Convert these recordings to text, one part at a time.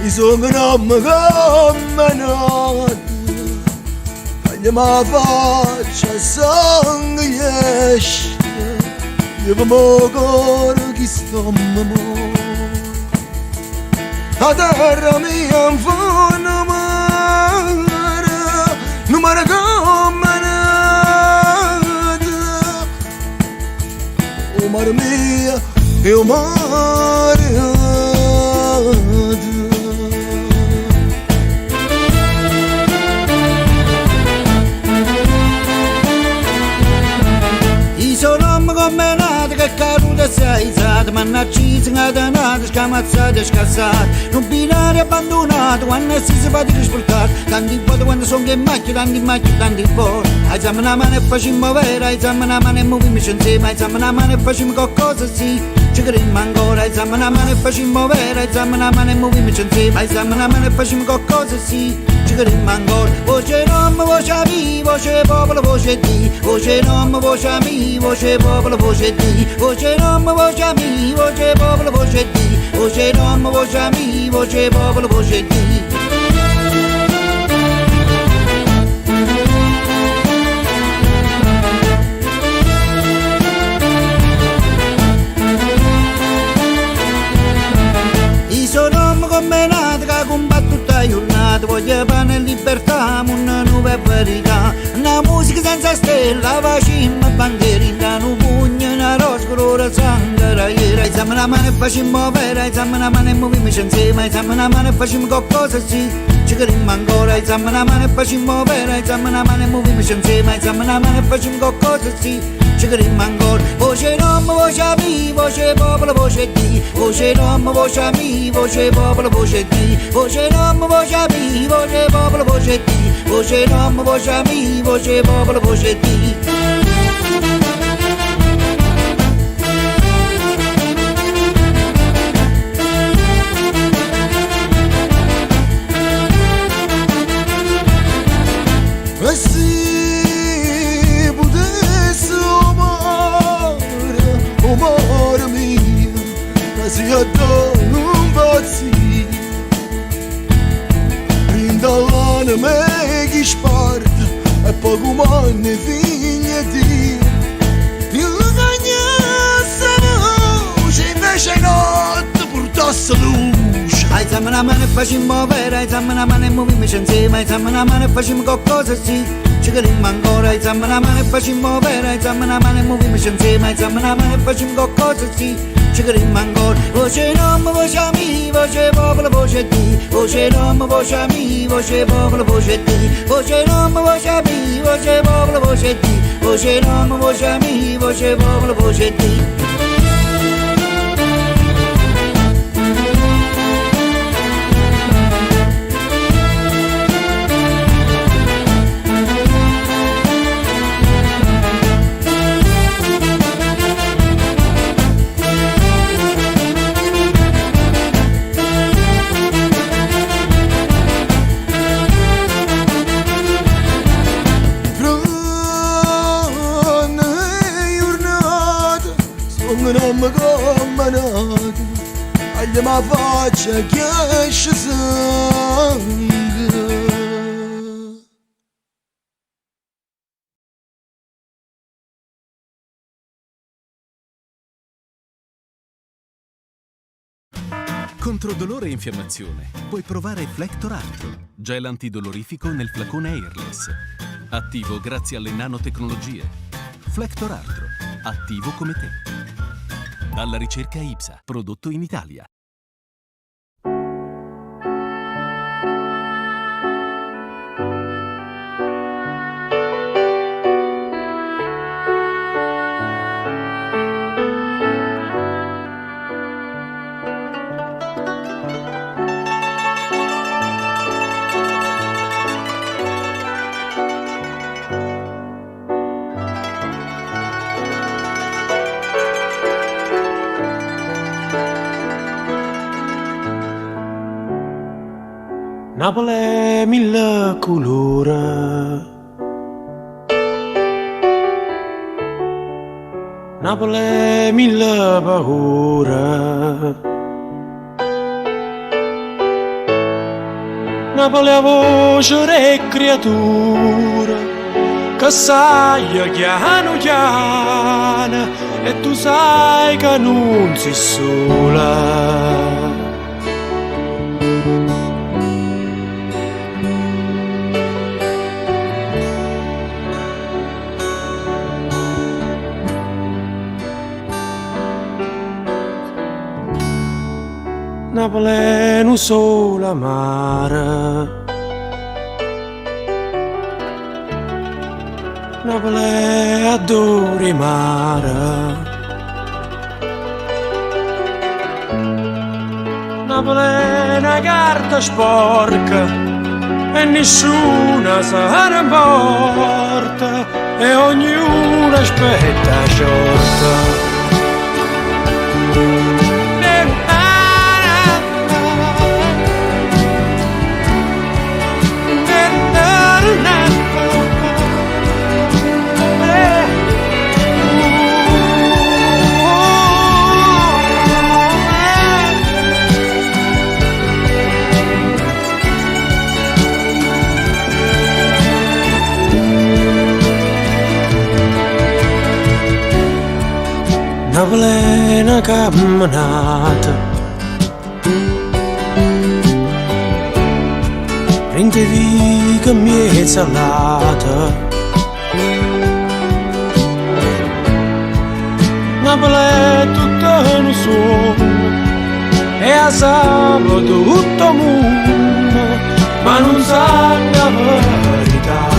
sono come nato, quando mi faccia sangue esce, io mi cuore che sto mo. La terra mia in fondo mare, non mi come nato, o mare mia e o mare. Come nato che caduta sei stato, mannaggia singata, scamazzata, scassata, non binario abbandonato, quando si fatica sportato, tanti volte quando sono che macchina, tanti volte, hai zamma una mano e facciamo vera, hai zamma una mano e muoviamoci insieme, hai zamma una mano e facciamo qualcosa sì, ci crediamo ancora, hai zamma una mano e facciamo vera, hai zamma una mano e muoviamoci insieme, hai zamma una mano e facciamo qualcosa sì, ci crediamo ancora, voce non, voce viva, voce popolo, voce di, voce non, voce viva, voce popolo, voce di, voce non, voce mi, voce popolo, voce di, voce non, voce mi, voce popolo, voce di. I sono come nato che combatto tutta giornata, voglio pane e libertà, una nuova verità, una musica senza stella, facciamo bandierina, un pugno, una rosa, colore sangue, raiera, hai zamma una mano e facciamo vera, hai zamma una mano e muoviamoci insieme, hai zamma una mano e facciamo qualcosa sì, ci crediamo ancora, hai zamma una mano e facciamo vera, hai zamma una mano e muoviamoci insieme, hai zamma una mano e facciamo qualcosa sì, ci crediamo ancora, voce non, voce mi, voce popolo, voce di, voce non, voce mi, voce popolo, voce di, voce non, voce mi, voce popolo, voce di, voce non, voce mi, voce popolo, voce di. E se potessi amare mia, ma si addono un pazzi, rindallane me che sparta, e poco manne figlia di, il cagnasse voce, invece notte portasse luce. Hai zamma una mano e facciamo vera, hai zamma una mano e muoviamoci insieme, hai zamma una mano e facciamo qualcosa sì, ci crediamo ancora, hai zamma una mano e facciamo vera, hai zamma una mano e muoviamoci insieme, hai zamma una mano e facciamo qualcosa sì, ci crediamo ancora, voce non, voce mi, voce popolo, voce di, voce non, voce mi, voce popolo, voce di, voce non, voce mi, voce popolo, voce di, voce non, voce mi, voce popolo, voce di. Non come nato, agli ma faccia che esce sangue. Contro dolore e infiammazione puoi provare Flector Arthro, gel antidolorifico nel flacone airless. Attivo grazie alle nanotecnologie. Flector Arthro, attivo come te. Alla ricerca IPSA, prodotto in Italia. Napoli è mille colori, Napoli è mille paure, Napoli a voce re creatura che sai chiano chiano e tu sai che non sei sola. Napoli è un solo mare, Napoli è adore mare, Napoli è una carta sporca e nessuna se ne importa e ognuno aspetta sciorta. Napoli è una camminata, prende via mia salata. Napoli è tutto un sogno e a sabato tutto il mondo, ma non sa la verità.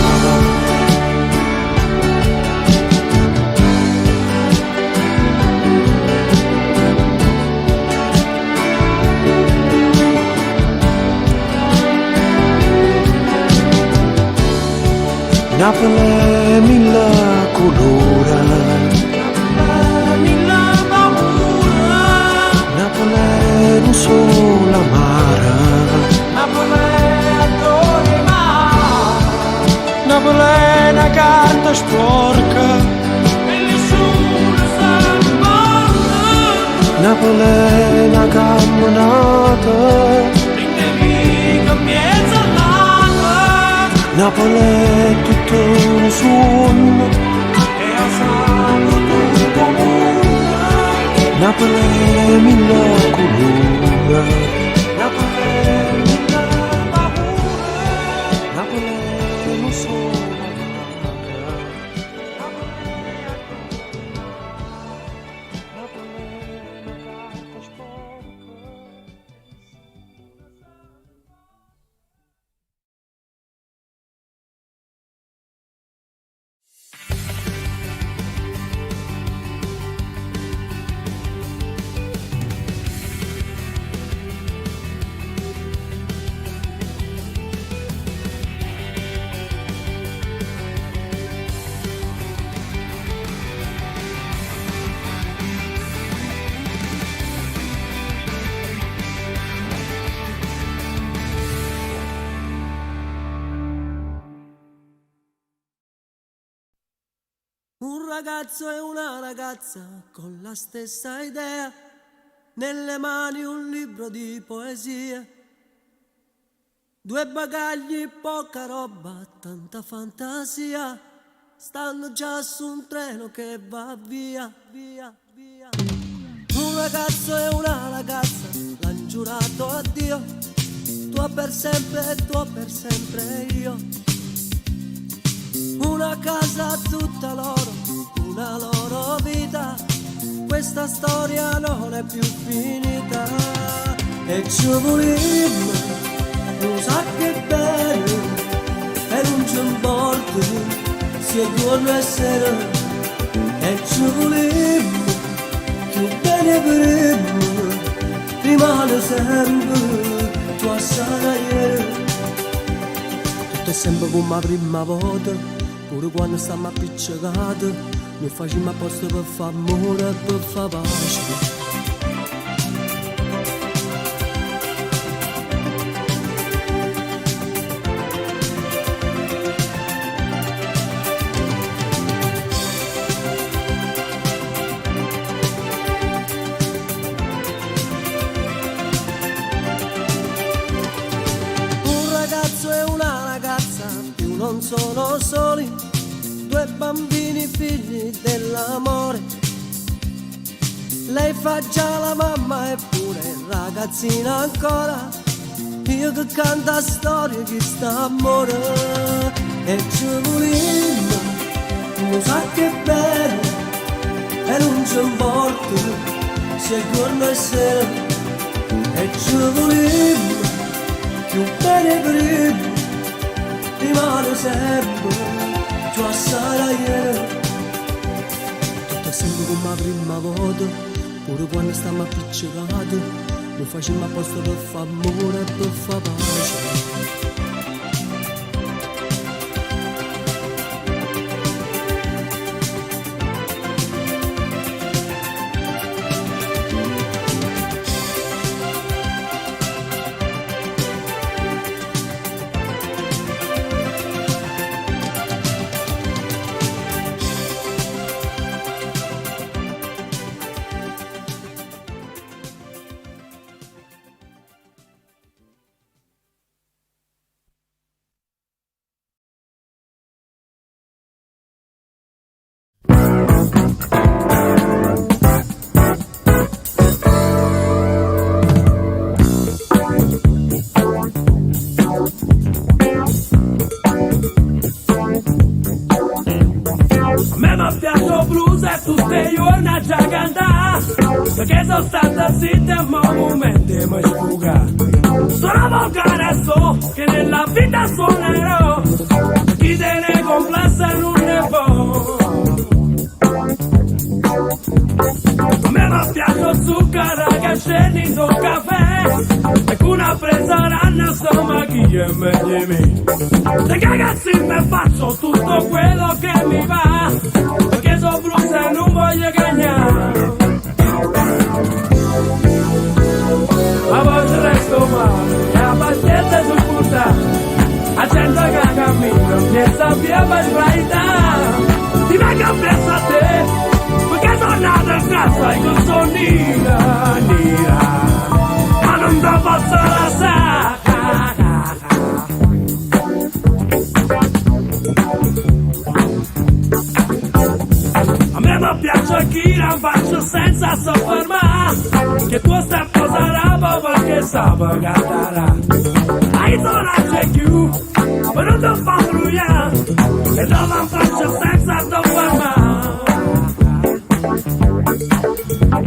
Napoli è mille colori, mille paura, Napoli è un solo mare, Napoli è adore mare, Napoli è una carta sporca e nessuno sa ne porta, Napoli è una camminata, Napoli è tutto un sogno e a sangue tutto mondo. Napoli è mille colori, Napoli è mille paura, Napoli è un solo mare, Napoli è una carta sporca. Un ragazzo e una ragazza con la stessa idea, nelle mani un libro di poesie, due bagagli, poca roba, tanta fantasia, stanno già su un treno che va via, via, via. Un ragazzo e una ragazza l'han giurato a Dio, tua per sempre e tua per sempre io. Una casa tutta loro, una loro vita, questa storia non è più finita. E ci volimmo, non sa che bello, e non ci importa, se buono essere. E ci volimmo, che bene vorremmo, rimane sempre, tua sana ieri. Tutto è sempre come la prima volta, pure quando stiamo appiccicati, noi facciamo apposta per fare amore e per fare pace. non sono soli, due bambini figli dell'amore. Lei fa già la mamma eppure ragazzina ancora, io che canta storie che sta amore. E ci volimmo, non sa che bene, e non ci importa se giorno e sera. E ci volimmo, più bene prima, rimane sempre, più assai ieri. Tutto sempre come la prima volta, pure quando stiamo appiccicati, lo facciamo apposta per far amore e per far pace. Perché sono stata zitta e ma momenti mi sfuga. Sono volgare so che nella vita suonerò, chi te ne complessa non ne può. A me mi piace zucchero che scendi in un caffè, e con una presa ranna insomma chi è meglio di me. Se cagazzi me faccio tutto quello che mi va, perché sono brutto e non voglio cagnare. Ma poi resto male, la pazienza sul punta, a gente che cammina, mi sappia per sbraità. Ti vengo appresso a te, perché sono nato in casa e con sono nera, ma non te posso lasciare. A me mi piace chi non faccio senza soffermare, che tu stai posando perché sa pagare. Hai tornato più, ma non ti fa brugliare, e non faccio senza soffermare. A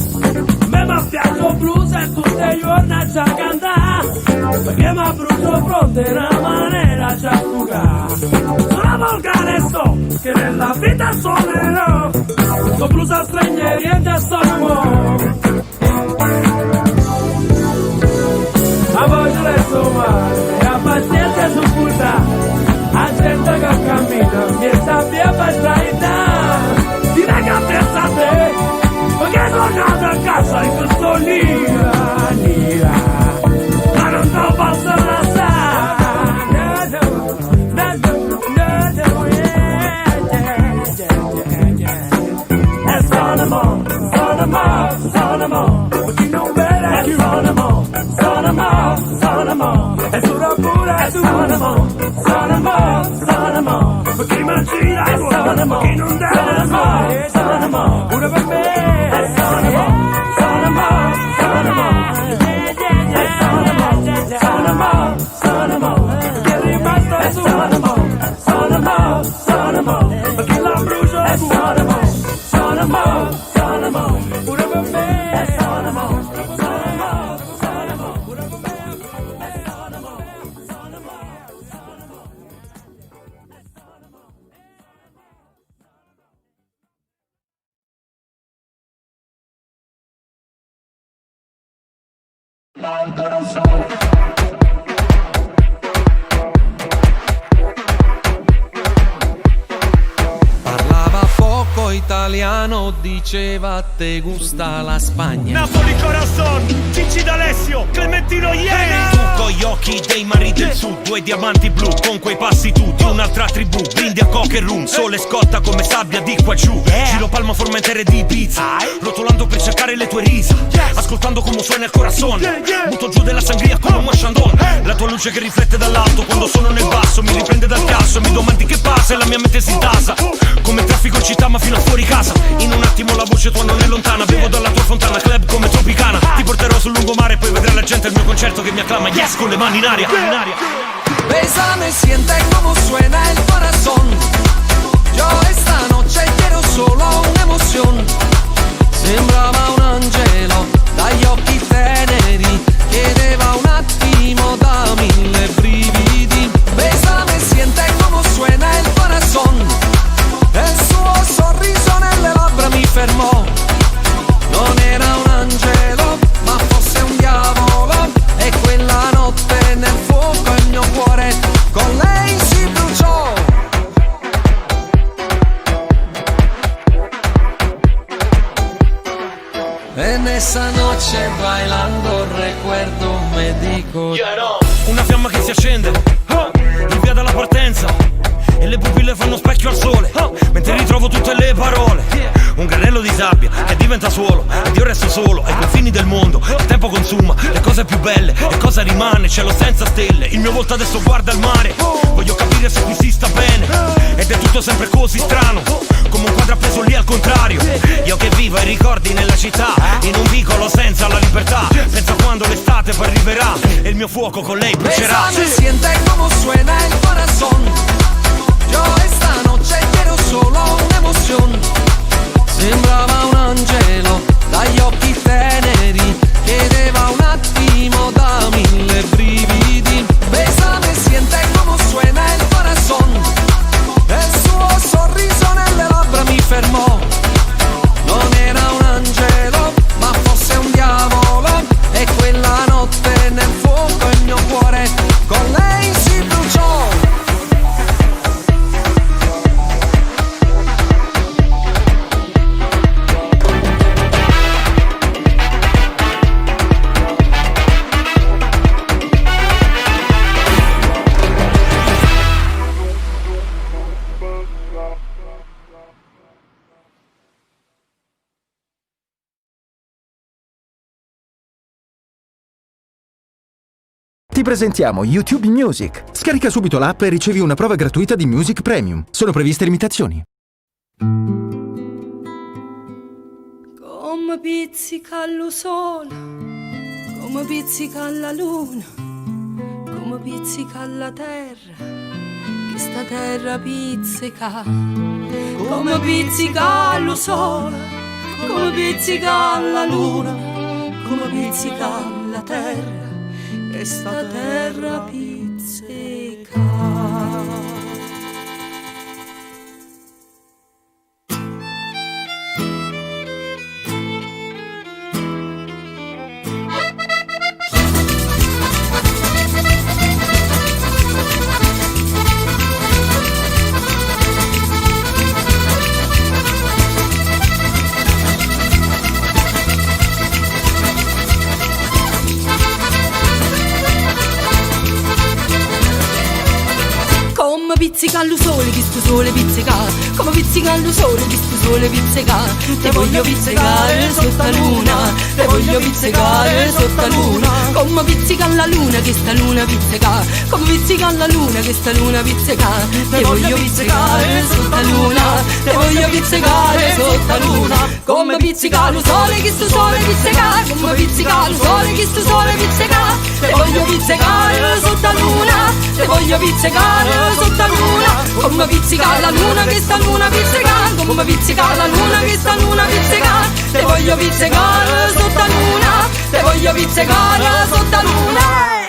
me mi piace il blues e tutte le giorni già cantare, perché mi brucio fronte una maniera già fugare. Sono volgare so che nella vita suonerò, so blues a stranieri e te sono. Ma voglio resto male, la pazienza su puta, a gente che cammina, mi sappia per strada. Ti venga appresso a te, perché sono nato a casa in questo nera, ma non te posso lasciare. E sono mo, perché non vede più. Sono mo, e sono pure tu. Sono mo, perché mi gira il cuore, perché non deve mai. Sono mo, pure per me. Sono mo, perché è rimasto su. Sono mo, perché la brucio è pure. Sono mo, pure per me. Sono mo. Parlava poco italiano, diceva te gusta la Spagna. Napoli Corazon, Cicci D'Alessio, Clementino Ieri. Tu coglione occhi dei mari del sud, due diamanti blu con quei passi tu di un'altra tribù. Brindi a coca e rum, sole scotta come sabbia di qua giù. Giro Palma Formentera di Ibiza, rotolando per cercare le tue risa, ascoltando come suona il corazon. Butto giù della sangria come un Chandon. La tua luce che riflette dall'alto quando sono nel basso, mi riprende dal casso e mi domandi che passa e la mia mente si tasa. Come traffico in città ma fino a fuori casa. In un attimo la voce tua non è lontana, bevo dalla tua fontana, club come Tropicana. Ti porterò sul lungomare e poi vedrai la gente al mio concerto che mi acclama. Yes, con le mani in aria. Bésame, siente como suena el corazón. Yo esta noche quiero solo una emoción. Sembrava un angelo dagli occhi teneri, chiedeva un attimo da mille brividi. Bésame, siente como suena el corazón. El suo sorriso nelle labbra mi fermò. Non era un angelo, ma forse un diavolo. E quella notte nel fuoco il mio cuore con lei si bruciò. En esa noche bailando recuerdo me dico Una fiamma che si accende in via dalla partenza e le pupille fanno specchio al sole mentre ritrovo tutte le parole. Un granello di sabbia che diventa suolo ed io resto solo ai confini del mondo. Il tempo consuma le cose più belle e cosa rimane? Cielo senza stelle, il mio volto adesso guarda il mare. Voglio capire se qui si sta bene ed è tutto sempre così strano, come un quadro appeso lì al contrario. Io che vivo ai ricordi nella città, in un vicolo senza la libertà. Penso quando l'estate poi arriverà e il mio fuoco con lei brucerà. Bésame, siente como suena el corazón. Yo esta noche quiero solo una emoción. Sembrava un angelo dagli occhi teneri, chiedeva un attimo da mille brividi. Bésame, siente como suena el corazón. El suo sorriso nelle labbra mi fermò. Non era un angelo, ma forse un diavolo. E quella notte nel fuoco il mio cuore con lei si bruciò. Ti presentiamo YouTube Music. Scarica subito l'app e ricevi una prova gratuita di Music Premium. Sono previste limitazioni. Come pizzica lo sole, come pizzica la luna, come pizzica la terra, che sta terra pizzica. Come pizzica lo sole, come pizzica la luna, come pizzica la terra, che sta terra pizzica. Pizzica allo sole, che sto sole pizzica. Come pizzica allo sole, che sto sole pizzica. Te voglio pizzicare sotto la luna, te voglio pizzicare sotto la luna. Come pizzica la luna, che sta luna pizzica. Come pizzica la luna, che sta luna pizzica. Te voglio pizzicare sotto la luna, te voglio pizzicare sotto la luna. Come pizzica lo sole, che sto sole pizzica. Come pizzica lo sole, che sto sole pizzica. Te voglio pizzicare sotto la luna, te voglio pizzicare sotto la luna. Come pizzica la luna, che sta luna pizzica. Come pizzica la luna, che sta luna pizzica. Te voglio pizzicare sotto la luna, te voglio pizzicare sotto la luna.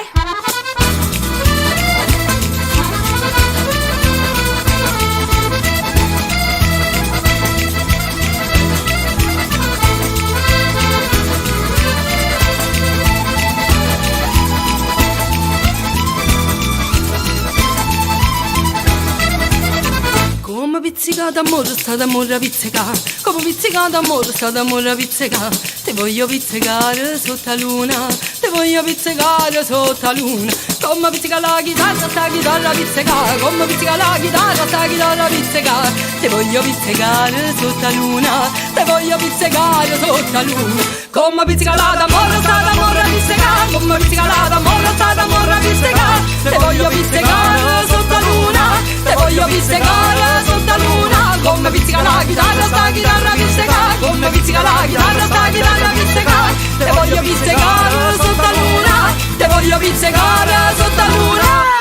Come pizzica d'amore, sta d'amore pizzica. Come pizzica d'amore, sta d'amore pizzica. Te voglio pizzicare sotto la luna, te voglio pizzicare sotto la luna. Come pizzica la chitarra, sta chitarra pizzica. Come pizzica la chitarra, sta chitarra pizzica. Te voglio pizzicare sotto la luna, te voglio pizzicare sotto la luna. Come pizzica la d'amore, sta d'amore pizzica. Come pizzica la d'amore, sta d'amore pizzica. Te voglio pizzicare sotto la luna, te voglio pizzicare sotto la luna. Come pizzica la chitarra, sta chitarra pizzica. Come pizzica la chitarra, sta chitarra pizzica. Te voglio pizzicare sotto la luna, te voglio pizzicare sotto la luna.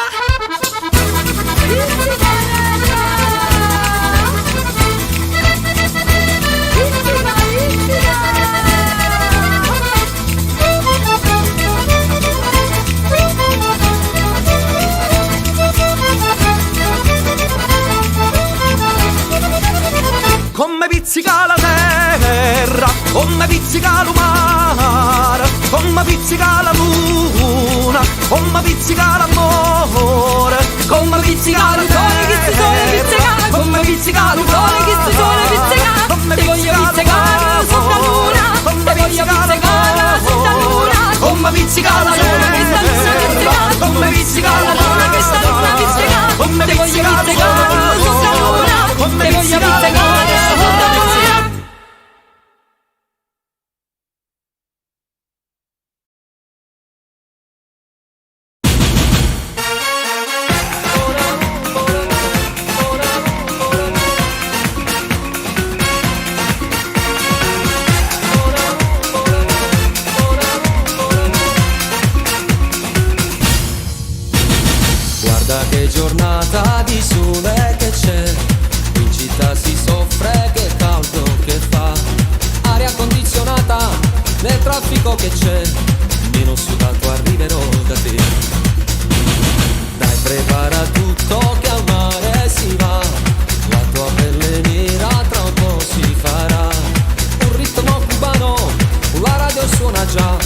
Come pizzica la terra, come pizzica il mare, come pizzica la luna, come pizzica l'amore, come pizzica il sole che si sole pizzica, come pizzica il sole che si sole pizzica. Te voglio pizzicare sotto la luna, te voglio pizzicare sotto la luna, come pizzica la luna che sta luna pizzica, come pizzica la luna che sta luna pizzica. Te voglio pizzicare sotto la luna, te voglio pizzicare sotto la luna. Guarda che giornata di sole che c'è, in città si soffre, che caldo che fa, aria condizionata nel traffico che c'è, meno sudato arriverò da te. Dai, prepara tutto che al mare si va, la tua pelle nera tra un po' si farà, un ritmo cubano, la radio suona già,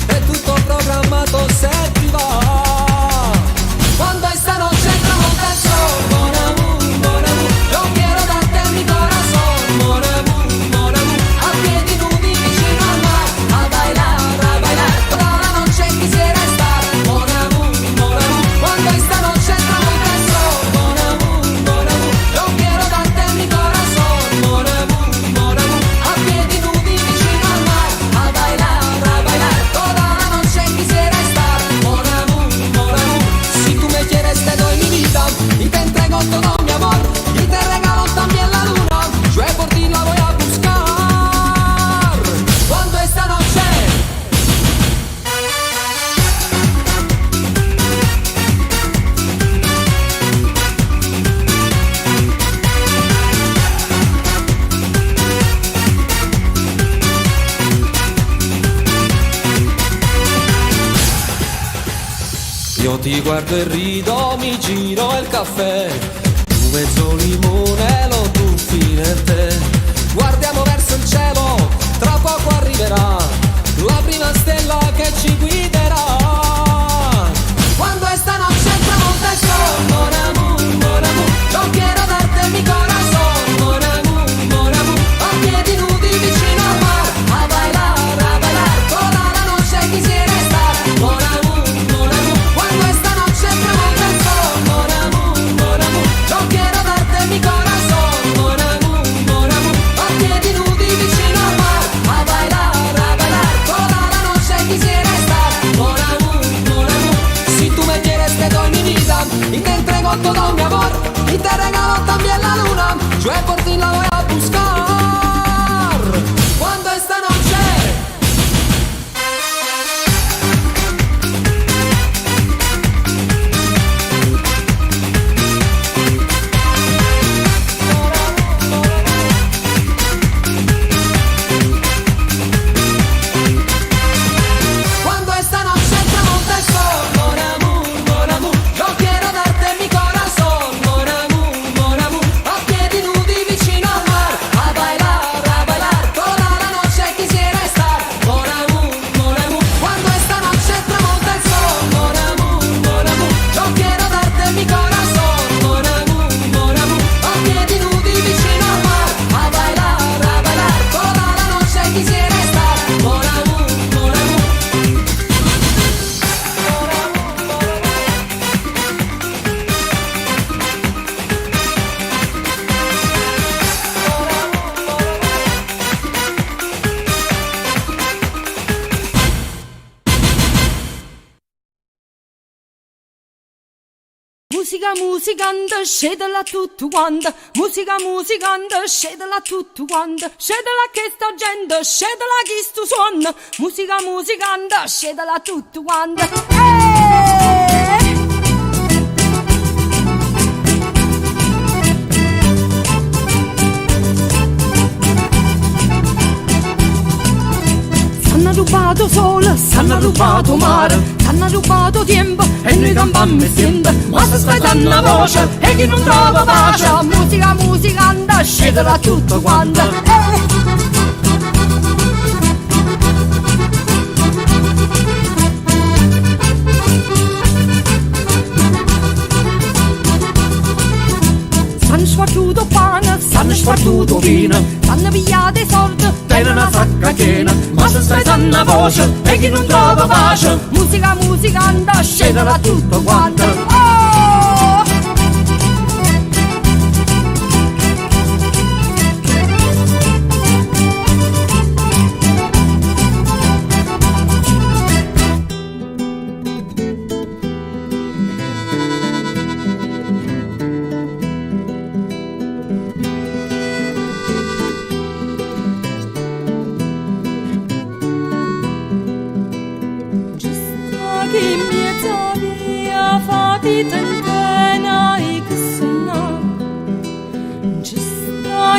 è tutto programmato se ti va. Cuando esta noche entramos al sol, mon amour, yo quiero darte mi corazón, mon amour, a piedi nudi vicino al mar, a bailar, toda la noche quisiera estar, mon amour, cuando esta noche entramos al sol, mon amour, yo quiero darte mi corazón, mon amour, a piedi nudi vicino al mar, a bailar, toda la noche quisiera estar, mon amour. Si tú me quieres te doy mi vida y te entrego todo mi amor y te regalo también la luna, yo por ti la voy a buscar. Cuando esta noche io ti guardo e rido, mi giro il caffè, tu mezzo limone lo tuffi nel tè, guardiamo verso il cielo, tra poco arriverà la prima stella che ci guiderà. Quando esta noche entramos al sol, mon amour, yo quiero darte mi corazón, mon amour, a piedi nudi vicino al mar, a bailar, toda la noche quisiera estar, mon amour, cuando esta noche entramos al sol, mon amour, yo quiero darte mi corazón, mon amour, a piedi nudi vicino al mar, a bailar, toda la noche quisiera estar, mon amour, si tú me quieres te doy mi vida y te entrego todo mi amor y te regalo también la luna, yo por ti la voy a buscar. Cuando esta noche Cuando esta noche entramos al sol, mon amour, yo quiero darte mi corazón, mon amour, a piedi nudi vicino al mar, a bailar. Musica musicante, scedela tutto quanto. Musica musicante, scedela tutto quanto. Scedela che sta gente, scedela chi stu suona. Musica musicante, scedela tutto quanto. S'hanno rubato sole, s'hanno rubato mare, s'hanno rubato tempo e noi campiamo insieme. Ma se stai dando una voce e chi non trova pace, musica musicante, scedela tutto quanto. S'hanno sfattuto pane, s'hanno sfattuto vino, s'hanno pigliato i soldi, tene una sacca piena. Ma se stai dando una voce e chi non trova pace, musica musicante, scedela tutto quanto.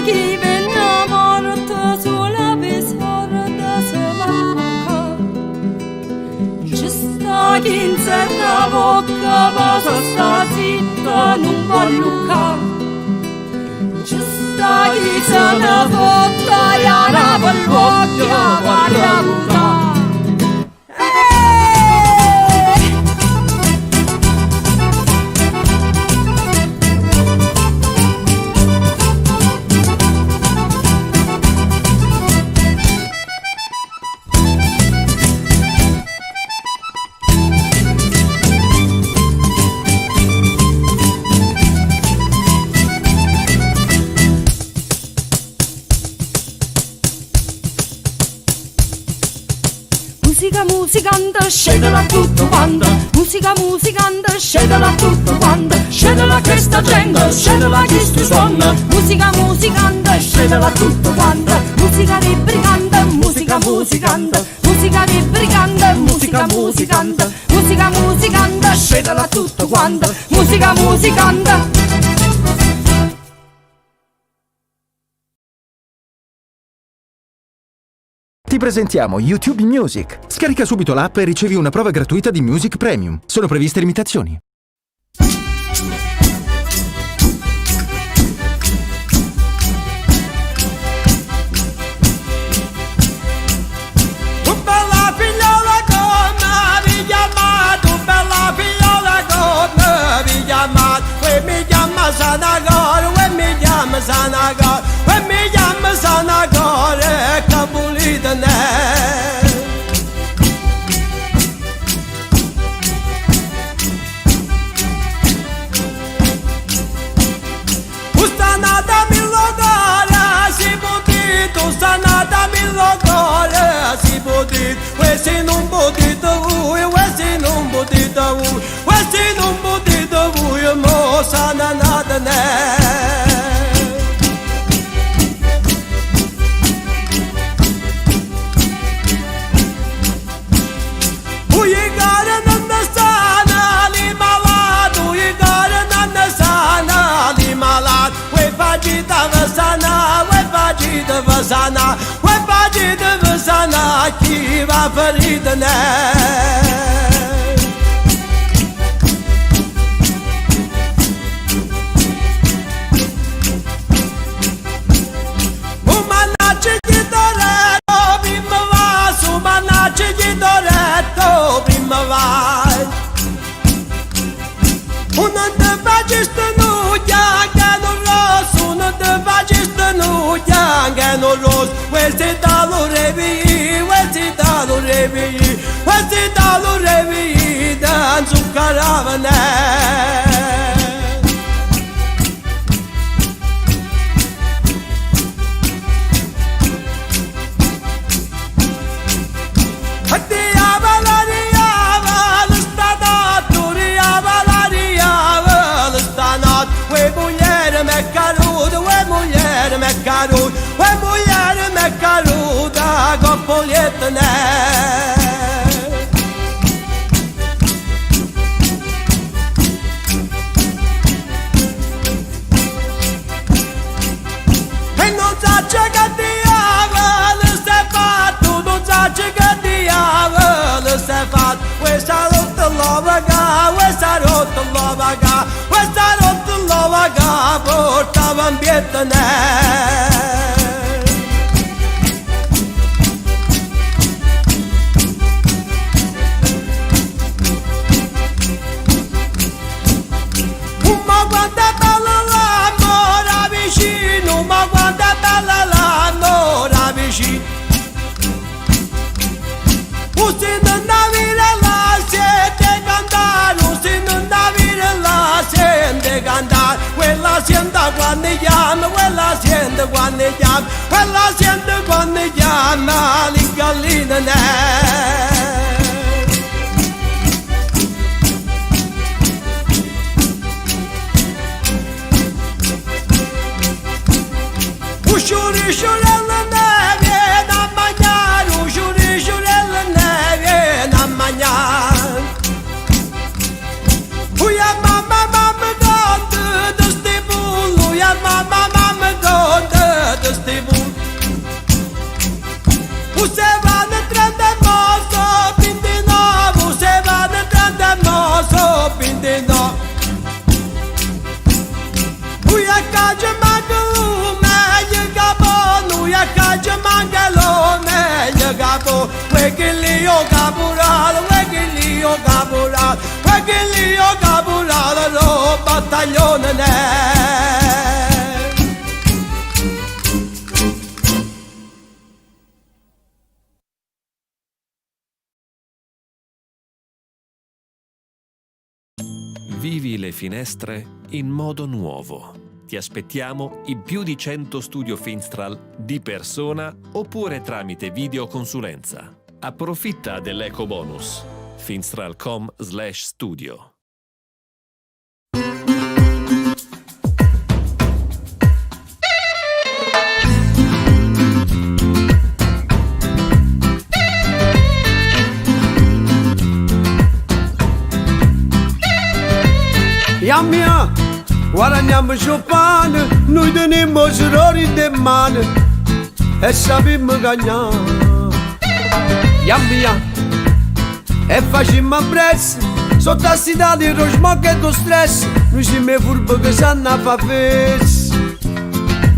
Chi venne morto sulla pisorda se va. Ci sta chi in serra bocca passa sta zitta non può lucca. Ci sta chi se ne fotta e ara per bocca guarda puta. Musicante, scedela tutto quanto. Musica musicante, scedela tutto quanto. Scedela che sta gente, scedela chi sti suona. Musica musicante, scedela tutto quanto. Musica di brigante, musica musicante. Musica di brigante, musica musicante. Musica musicante, scedela tutto quanto. Musica musicante. Ti presentiamo YouTube Music. Scarica subito l'app e ricevi una prova gratuita di Music Premium. Sono previste limitazioni. Vazana, vai pagi de vazana, chi va ferita ne. Umanace di doretto, prima va, umanace di doretto, prima va. Una de bagista nuja, che non rosso, una de bagista nuja, che non rosso. Questi dallo revi, questi dallo revi, questi dallo revi, danzo caravane. moglietta ne. E non sa che diavolo stai fatto, non sa che diavolo stai fatto. Questa rotta l'ova ga, questa rotta l'ova ga, questa rotta l'ova ga, portava in pietta ne. Ma quando è bella l'amore vicino, ma quando è bella l'amore vicino. Usi non avere la sente cantare, usi non avere la sente cantare. Quella sente quando chiama, quella sente quando chiama, quella sente quando chiama, le galline ne. Usciuri sciurella ne viene a mangiare, usciuri sciurella ne viene a mangiare. Uia mamma conta de sti bulli, uia mamma conta de sti bulli. Se vanno trenta mosso, pindi nuovo, se vanno trenta mosso, pindi nuovo. Uia caccia manca meglio capo, uia caccia manca lo meglio capo. Che lì ho caporale, che lì ho caporale, che lì ho caporale, lo battaglione ne. Vivi le finestre in modo nuovo. Ti aspettiamo in più di 100 studio Finstral di persona oppure tramite videoconsulenza. Approfitta dell'eco bonus. finstral.com/studio. Mia, guadagniamoci il pane, noi teniamo errori di mano e sappiamo cagnare. Mia, e facciamo prezzo, sotto a cidade di smog e do stress, noi siamo furbi che sanno a fa festa.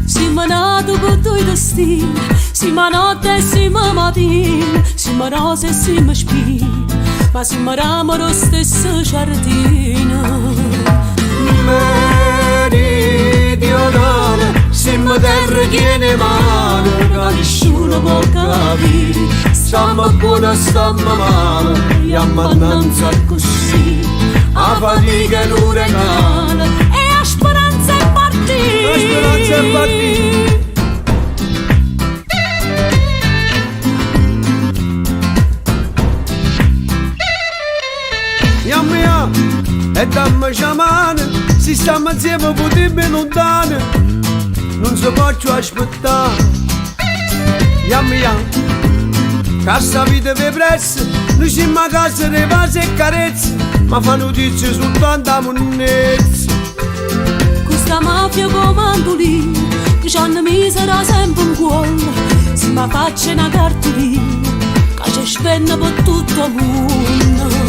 Siamo nati con due destini, siamo notte e siamo mattino, siamo rose e siamo spine, ma siamo ramo lo stesso giardino. Meridionale, siamo terra piena mano, che nessuno può capire. Stiamo buona, stiamo male, e ammannanza così, a fatica è un regalo, e a speranza è partita. La speranza è partita. Mia, e dammi sciamane, si stiamo insieme potremmo lontano, non si può più aspettare. Mia, che sta vita vi pressa, noi siamo a casa di vasi e carezze, ma fa notizie soltanto a monnezze. Questa mafia comando lì, che c'hanno misera sempre un cuore, si ma faccia una cartolina, che ci spende per tutto il mondo.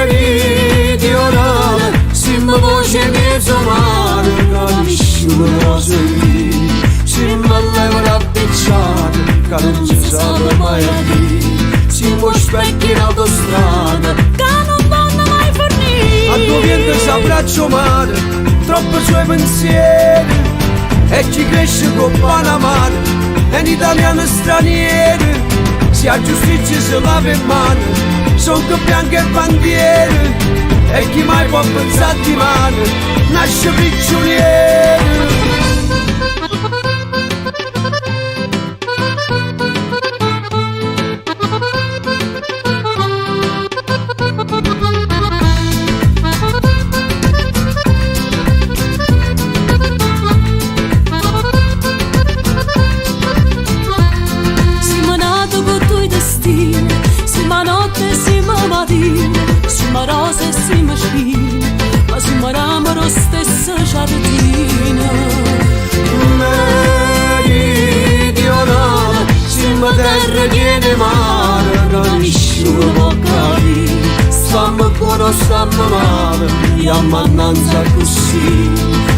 Meridionale, siamo voce mezzo mare, che nessuno può sentire. Siamo all'evo rappicciate, che non si sa mai a dire. Siamo specchi in autostrada, che non vanno mai fornire. a tuo viento s'abbraccio mare, troppo suoi pensieri, e chi cresce con Panamà, è un italiano straniero. Se a giustizia si lava in mano, son che bianche bandiere, e chi mai può pensare di mano, nasce prigioniero. mattina, siamo rose e siamo scine, ma siamo ramo lo stesso giardino. Meridionale, siamo terra piena mare, che nessuno può capire. Stammo buono, stammo male, e mannanza così,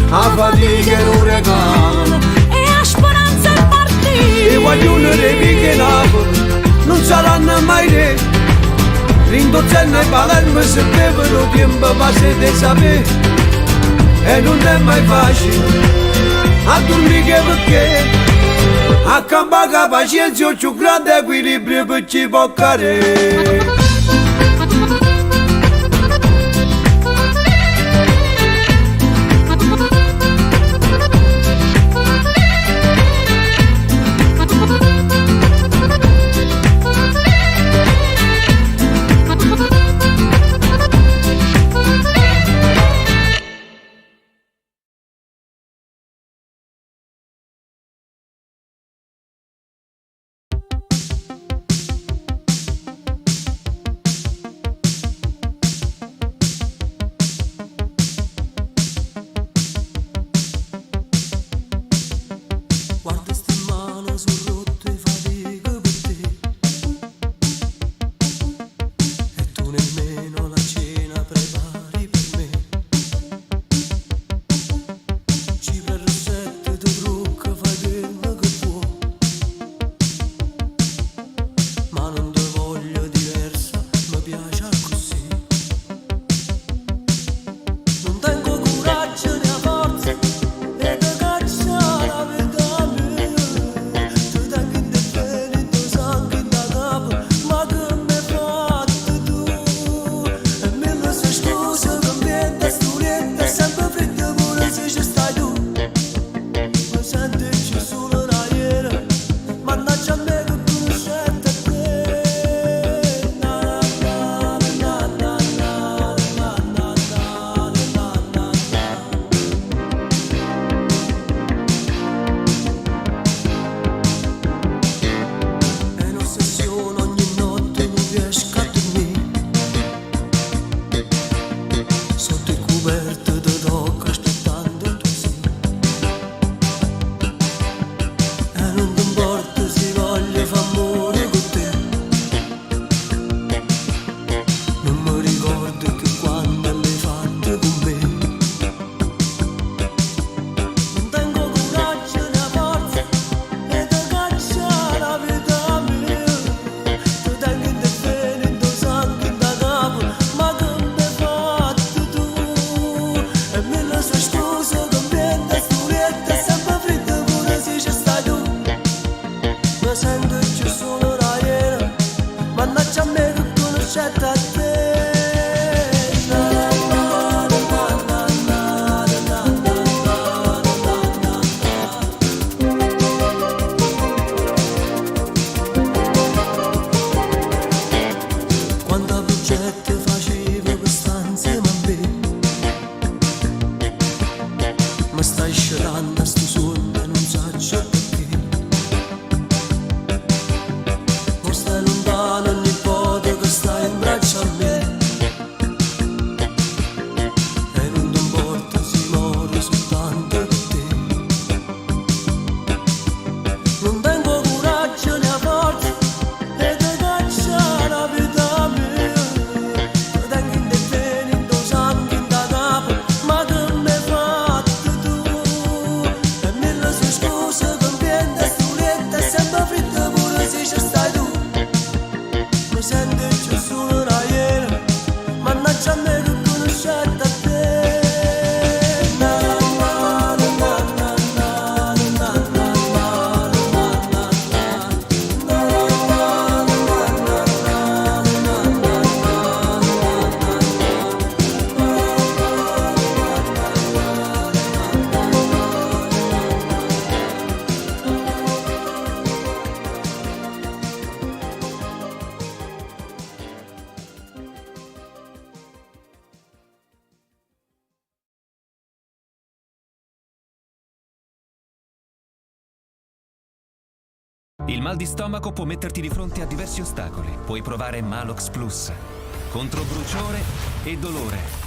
a fatica è un regalo, E a speranza il partito. i guaglioni dei picchi Napoli non saranno mai re. Rindozzenne e Palermo se bevono tempo passa di sapere, e non è mai facile a dormire perché a campare pazienza o più grande equilibrio per ci boccare. Il mal di stomaco può metterti di fronte a diversi ostacoli. Puoi provare Malox Plus. contro bruciore e dolore.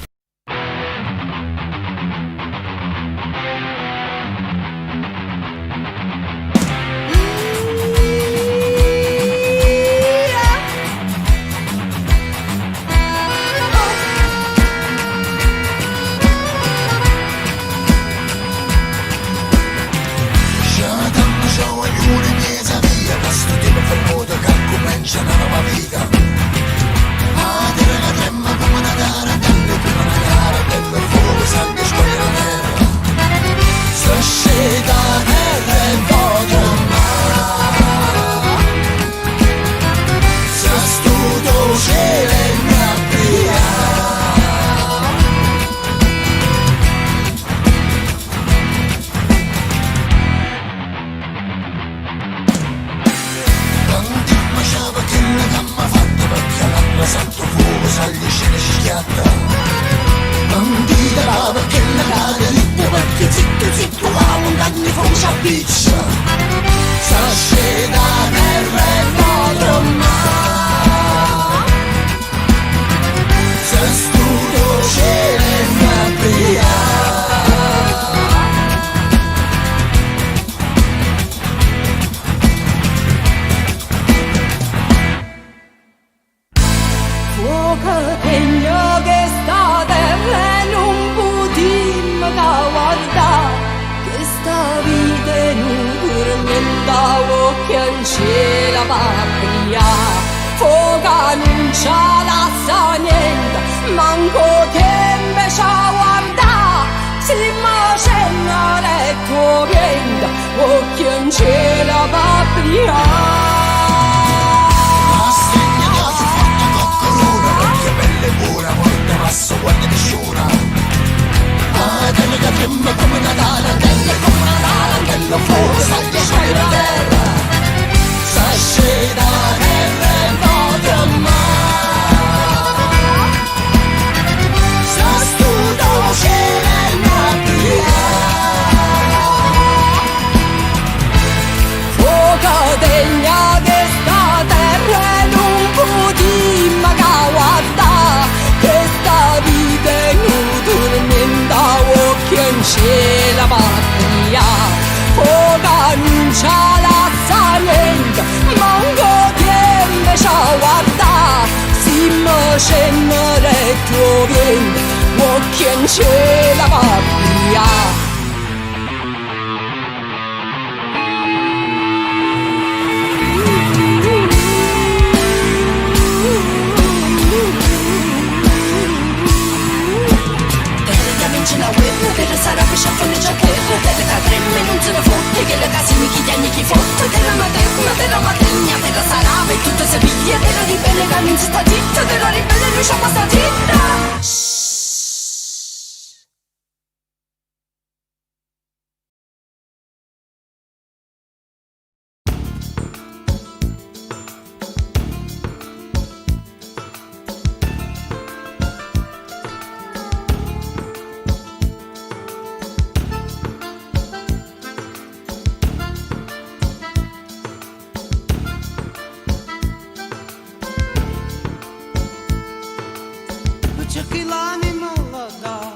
C'è chi l'anima la dà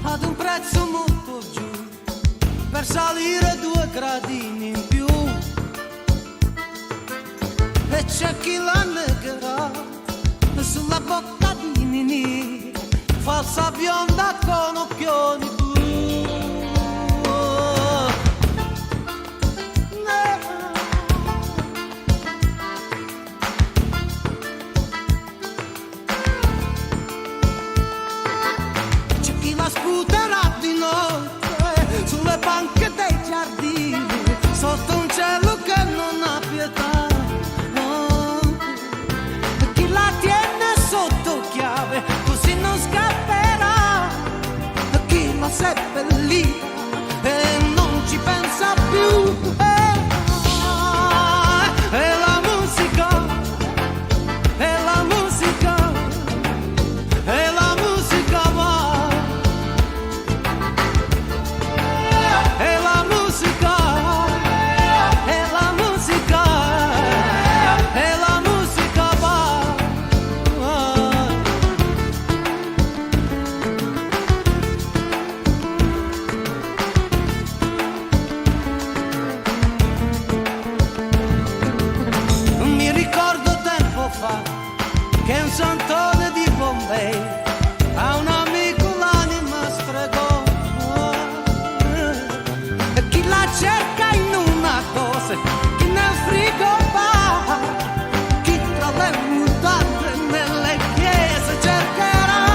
ad un prezzo molto giù per salire 2 gradini in più, e c'è chi la negherà sulla bocca di Nini, falsa bionda con occhioni blu. Sputerà di notte sulle banche dei giardini, sotto un cielo che non ha pietà. Chi la tiene sotto chiave così non scapperà. che un santone di Bombay a un amico l'anima stregò. E chi la cerca in una cosa, chi nel frigo va, chi tra le mutande nelle chiese cercherà.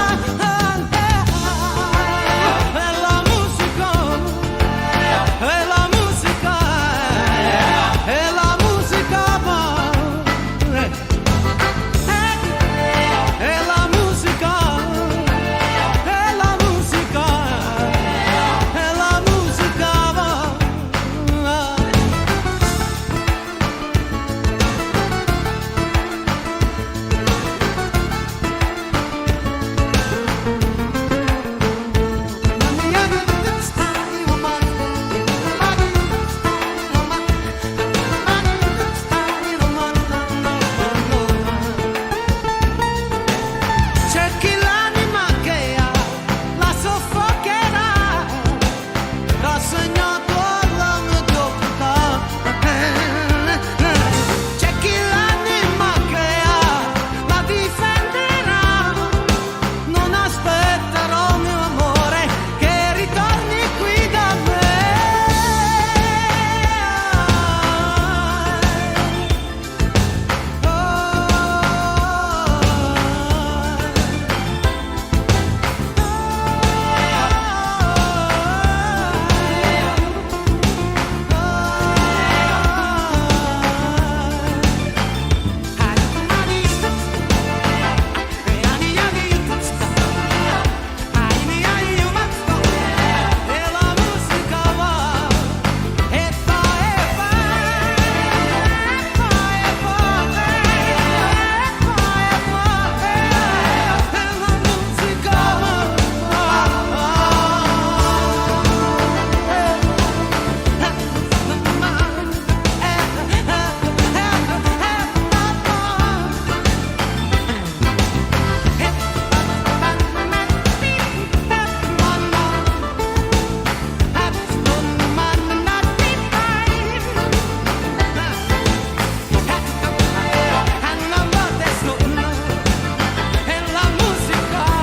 E la musica, e la musica, e la musica va. E la musica, e la musica, e la musica va. C'è chi l'anima che ha la soffocherà, rassegnato alla mediocrità. C'è chi l'anima che ha la difenderà. Non aspetterò, mio amore, che ritorni qui da me. E la musica va, e fa, e fa, e fa, e fa, e la musica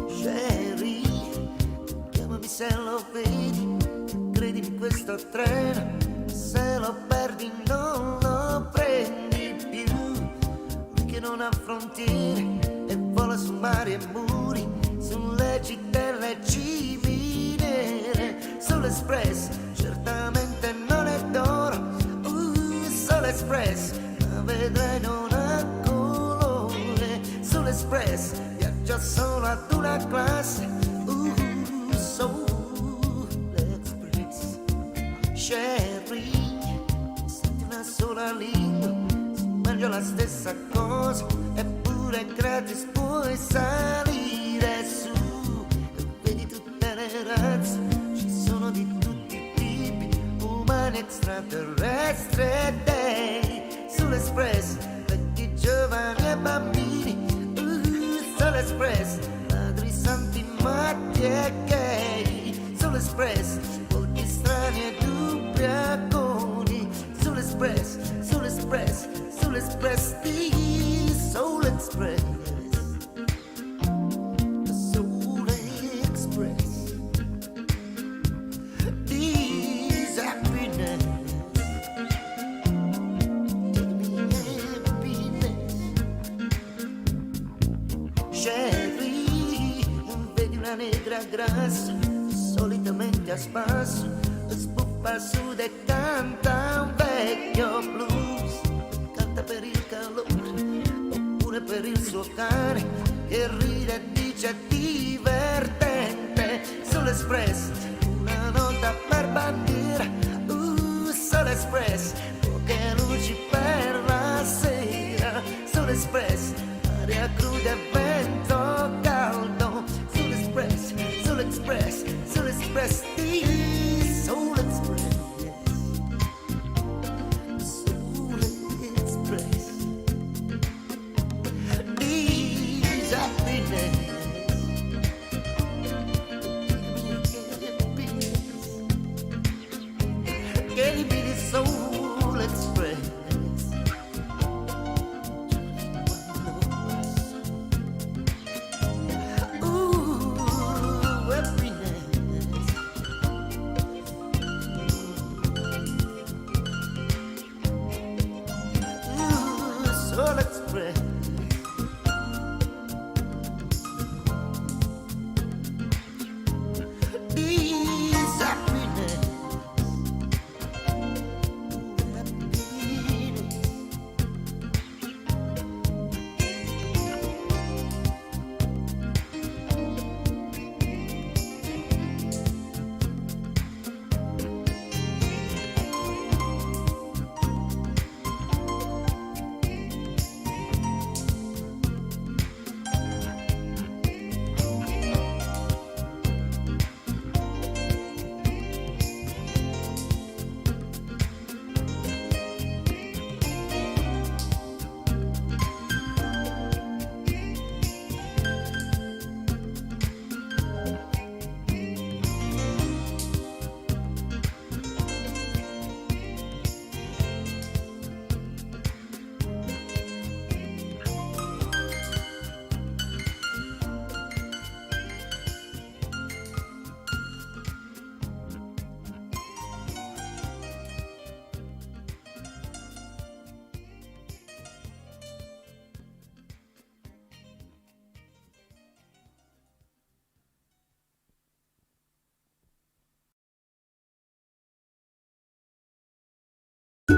Sherry, chiamami se lo vedi, credimi questo treno, se lo perdi non lo prendi più. Lui che non ha frontiere e vola su mari e muri, sulle cittelle civile. Solo Express, certamente non è d'oro, Solo Express, ma vedrai non ha colore. Solo Express, viaggia solo ad una classe, Solo Express. Sherry, senti una sola lingua, si mangia la stessa cosa, eppure gratis puoi salire su. E vedi tutte le razze, ci sono di tutti i tipi, umani, extraterrestri e dei. Solo Express, vecchi, giovani e bambini, Solo Express, ladri, santi, matti e gay. Solo Express, volti strani ed ubriaconi. Solo Express, Solo Express, Solo Express, Solo Express, Solo Express, this happiness, Sherry, vedi una negra grassa, solitamente a spasso, sbuffa su e canta un vecchio blues, canta per il calore, oppure come per il suo cane che ride e dice divertente. Sull'Express una nota per bandiera, sull'Express poche luci per la sera. Sull'Express aria cruda e vento caldo. Sull'Express, sull'Express, sull'Express, sull'Express.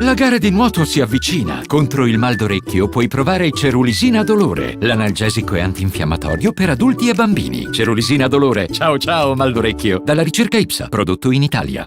La gara di nuoto si avvicina. Contro il mal d'orecchio puoi provare Cerulisina Dolore, l'analgesico e antinfiammatorio per adulti e bambini. Cerulisina Dolore. Ciao ciao mal d'orecchio. Dalla ricerca IPSA, prodotto in Italia.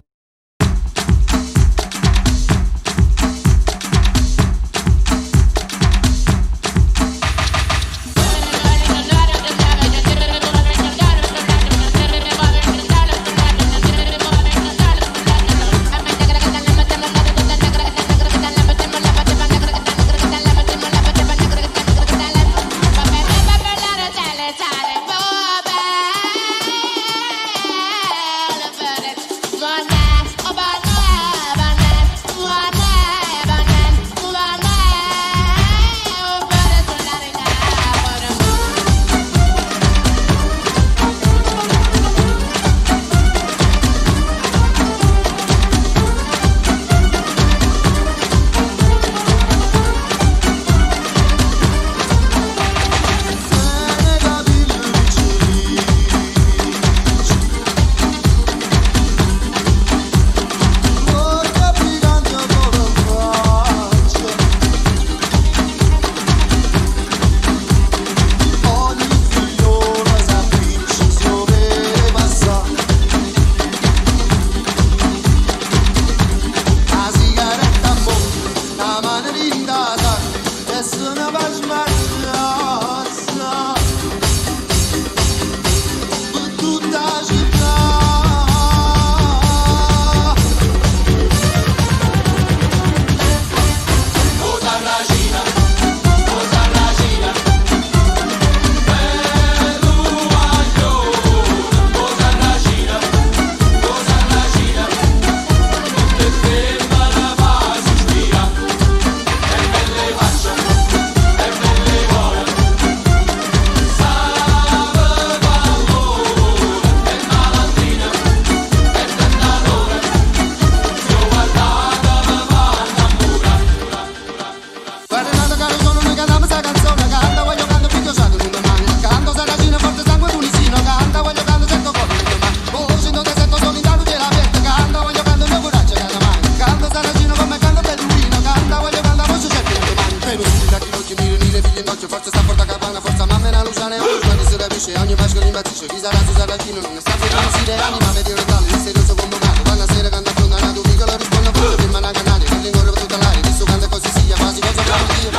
One night. porta cabana, forza mamma e Luciana e ogni giorno si rapisce, ogni fascio li impazzisce, chi sarà Susanna Alchino, non ne sta più consiglio, anima mediorientale, misterioso convocato, quando sera canta condannato, piccolo risponde a voce, firma una canale, che rincorre per tutta l'aria, visto canta così sia, quasi cosa bravo Dio.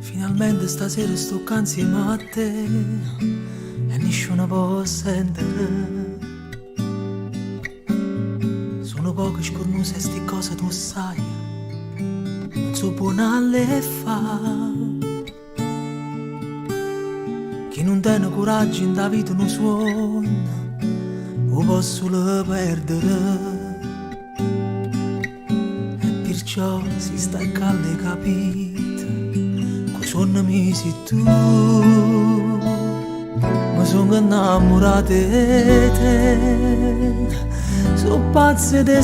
Finalmente stasera sto insieme a te e nessuno può sentire. Sono poche scornuse sti cose tu sai, non so buona le fa. Chi non tiene coraggio in da vita non suona, lo posso le perdere. E perciò si sta calle capire. Suonami se tu mi sono innamorata di te, so pazze te,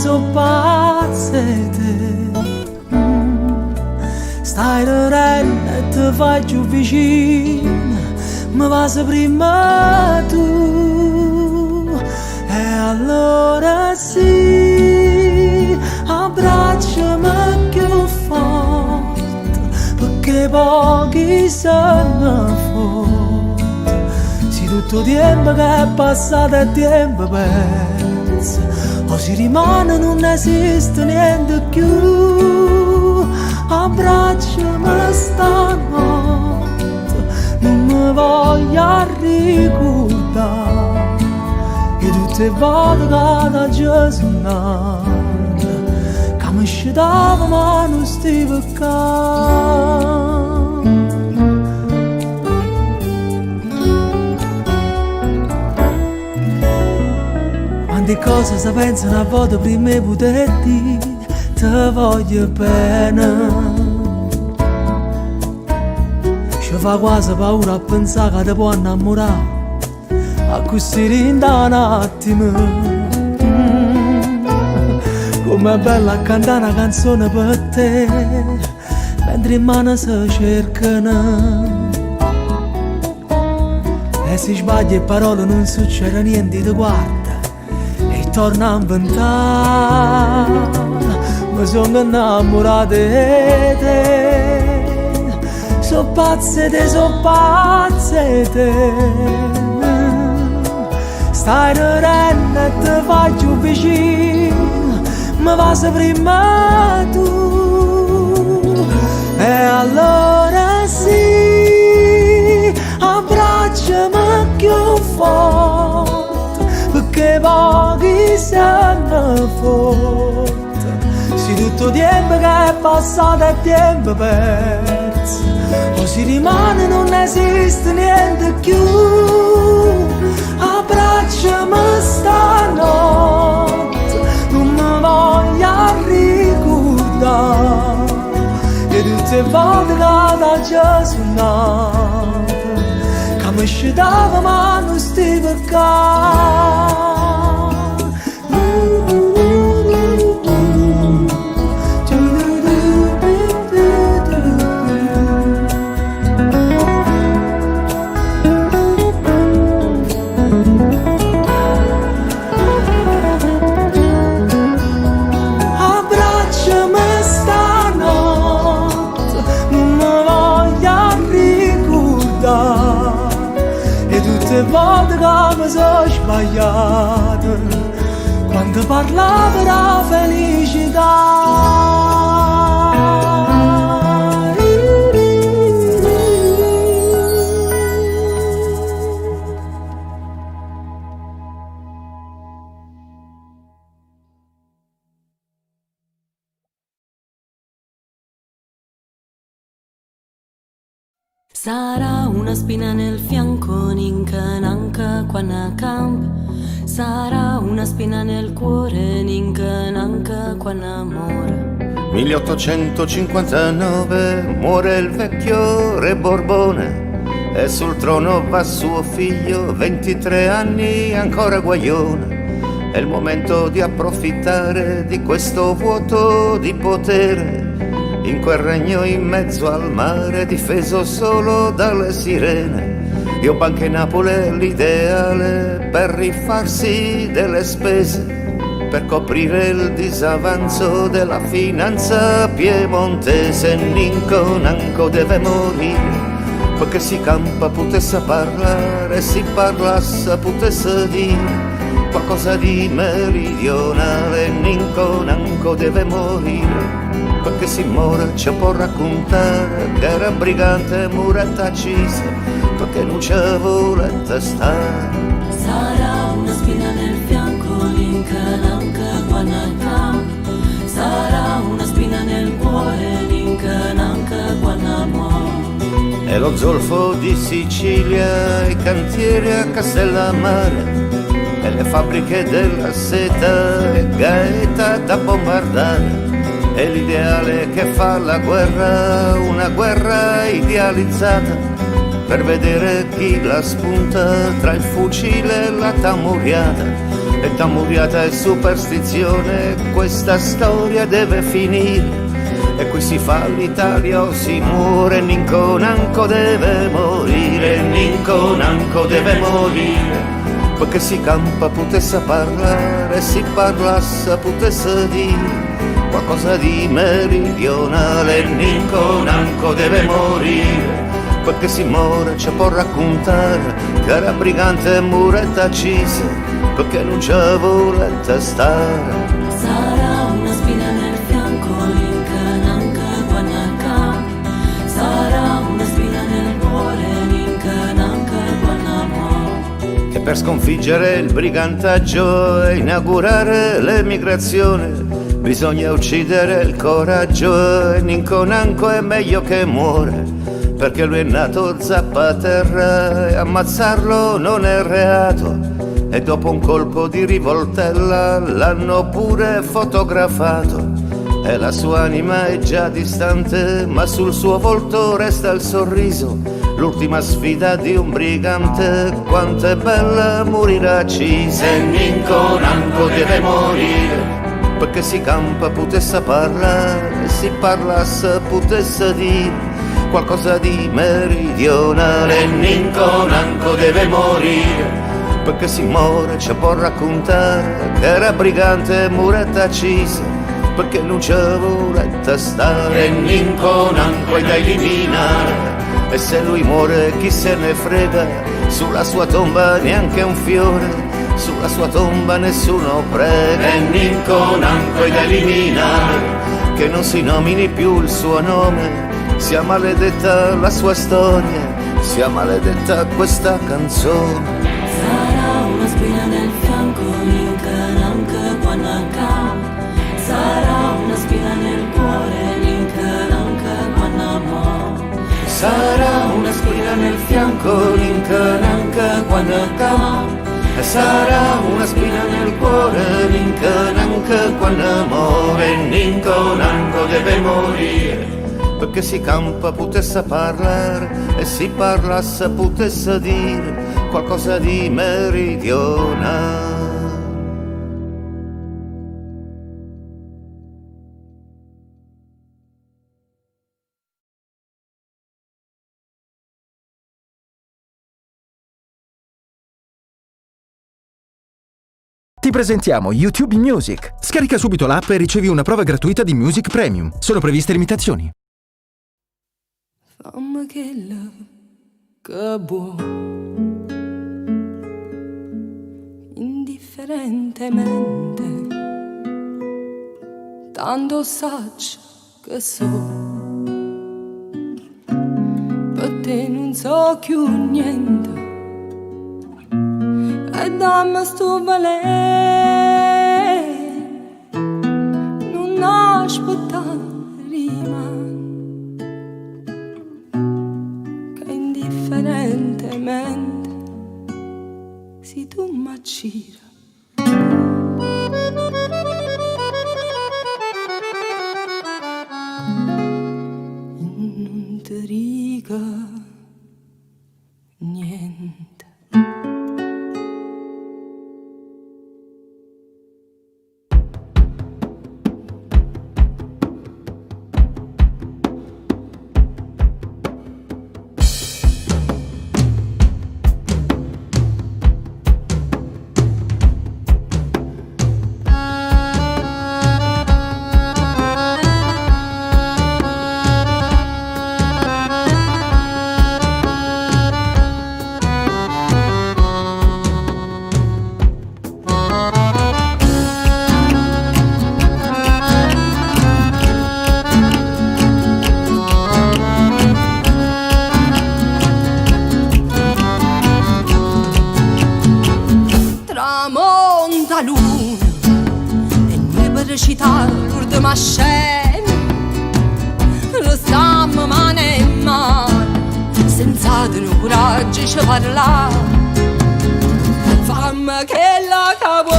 stai ridendo e ti fai più vicino, mi vas prima tu, e allora sì, abbracciami più forte, perché pochi sanno fuori. Se tutto tempo che è passato è tempo perso, o si rimane non esiste niente più. Abbracciami stanotte, non mi voglio ricordare che tutte le volte che Gesù che mi scitava ma non stava qua. Quante cose si pensano a volte prima di poter dire ti voglio bene. Ci fa quasi paura a pensare che ti può innamorare a così in un attimo. Com'è bella a cantare una canzone per te, mentre in mano si cercano. E se sbagli e parole non succede niente, ti guarda e torna a inventare. Mi sono innamorata di te, so pazze te, stai ridendo e ti fai più vicino, mi vas prima tu, e allora sì, abbracciami più forte, perché pochi sanno forte. Se tutto tempo che è passato è tempo perso, o si rimane non esiste niente più. Abbracciami stanotte, non mi voglio ricordare che tutte le volte che da Gesù che mi scitava ma non stava qua. ho sbagliato quando parlavo della felicità. Sarà una spina nel fianco, ninca nanca quando camp. Sarà una spina nel cuore, ninca nanca quando amore. 1859 muore il vecchio re Borbone e sul trono va suo figlio, 23 anni ancora guaglione. È il momento di approfittare di questo vuoto di potere in quel regno in mezzo al mare, difeso solo dalle sirene. Io Banca Napoli è l'ideale per rifarsi delle spese, per coprire il disavanzo della finanza piemontese. Ninco Nanco deve morire, perché si campa potesse parlare, si parlasse potesse dire qualcosa di meridionale. Ninco Nanco deve morire, perché si muore ci può raccontare che era brigante muretta accisa, perché non c'è voletta stare. Sarà una spina nel fianco, ninca nanca quando camp. Sarà una spina nel cuore, ninca nanca quando amore. E lo zolfo di Sicilia, i cantieri a Castellammare, e le fabbriche della seta, e Gaeta da bombardare. È l'ideale che fa la guerra, una guerra idealizzata, per vedere chi la spunta tra il fucile e la tamuriata. E tamuriata è superstizione, questa storia deve finire. E qui si fa l'Italia o si muore. Ninco Nanco deve morire, Ninco Nanco deve morire, perché si campa potesse parlare, si parlasse potesse dire qualcosa di meridionale. Ninco Nanco deve morire, perché si muore ci può raccontare che era brigante muretta accisa, perché non c'è voletta stare. Sarà una spina nel fianco, ninca nanca quando camp. Sarà una spina nel cuore, ninca nanca quando amore. Che per sconfiggere il brigantaggio e inaugurare l'emigrazione bisogna uccidere il coraggio, e Ninco Nanco è meglio che muore, perché lui è nato zappaterra e ammazzarlo non è reato. E dopo un colpo di rivoltella l'hanno pure fotografato, e la sua anima è già distante, ma sul suo volto resta il sorriso, l'ultima sfida di un brigante. Quanto è bella morire accisa. E Ninco Nanco deve morire, perché si campa potesse parlare, si parlasse potesse dire qualcosa di meridionale. Ninco Nanco deve morire, perché si muore ci può raccontare che era brigante muretta accisa, perché non c'è voletta stare. Ninco Nanco è da eliminare, e se lui muore chi se ne frega, sulla sua tomba neanche un fiore, sulla sua tomba nessuno prega. E Ninco Nanco è da eliminare, che non si nomini più il suo nome, sia maledetta la sua storia, sia maledetta questa canzone. Sarà una spina nel fianco, ninca nanca quando camp. Sarà una spina nel cuore, ninca nanca quando amore. Sarà una spina nel fianco, ninca nanca quando camp. Sarà una spina nel cuore, Ninco Nanco quando amore. Ninco Nanco deve morire, perché si campa potesse parlare, e si parlasse potesse dire qualcosa di meridionale. Ti presentiamo YouTube Music. Scarica subito l'app e ricevi una prova gratuita di Music Premium. Sono previste limitazioni. Fammi che love, che buono. indifferentemente, tanto saggio che so, per te non so più niente, e dammi sto valere, non aspettare che indifferentemente si tu m'accira. Non ti dica niente. Tramonta luna e noi per recitare l'ultima scena restiamo mano in mano senza tenere coraggio di parlare. Fammi che la cavo